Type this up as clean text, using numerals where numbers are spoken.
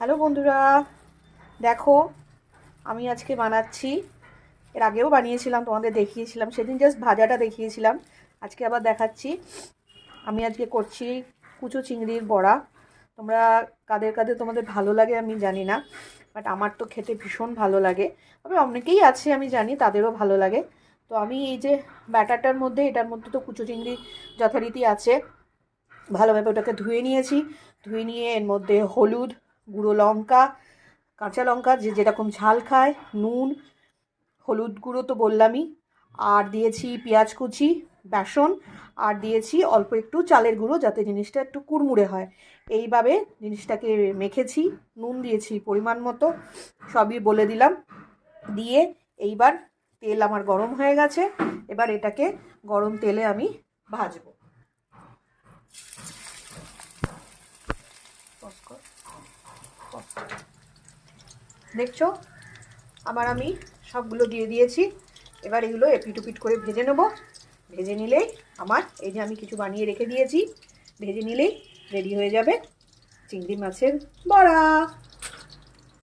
Hello বন্ধুরা, দেখো আমি আজকে বানাচ্ছি। এর আগেও বানিয়েছিলাম, তোমাদের দেখিয়েছিলাম, সেদিন জাস্ট ভাজাটা দেখিয়েছিলাম। আজকে আবার দেখাচ্ছি। আমি আজকে করছি কুচো চিংড়ির বড়া। তোমরা কাদের কাদের তোমাদের ভালো লাগে আমি জানি না, বাট আমার তো খেতে ভীষণ ভালো লাগে। তবে অনেকেই আছে আমি জানি তাদেরও ভালো লাগে। তো আমি এই যে ব্যাটারটার মধ্যে, এটার মধ্যে তো কুচো চিংড়ি যথারীতি আছে। ভালোভাবে ওটাকে ধুয়ে নিয়েছি। ধুয়ে নিয়ে এর মধ্যে হলুদ, গুঁড়ো লঙ্কা, কাঁচা লঙ্কা যে যেরকম ঝাল খায়, নুন, হলুদ গুঁড়ো তো বললামই, আর দিয়েছি পেঁয়াজ কুচি, বেসন, আর দিয়েছি অল্প একটু চালের গুঁড়ো যাতে জিনিসটা একটু কুড়মুড়ে হয়। এইভাবে জিনিসটাকে মেখেছি। নুন দিয়েছি পরিমাণ মতো, সবই বলে দিলাম। দিয়ে এইবার তেল আমার গরম হয়ে গেছে। এবার এটাকে গরম তেলে আমি ভাজবো। দেখছো আমি সবগুলো দিয়ে দিয়েছি। এবার এগুলো এপিট ওপিট করে ভেজে নেব। ভেজে নিলেই আমার এই যে আমি কিছু বানিয়ে রেখে দিয়েছি, ভেজে নিলেই রেডি হয়ে যাবে চিংড়ি মাছের বড়া।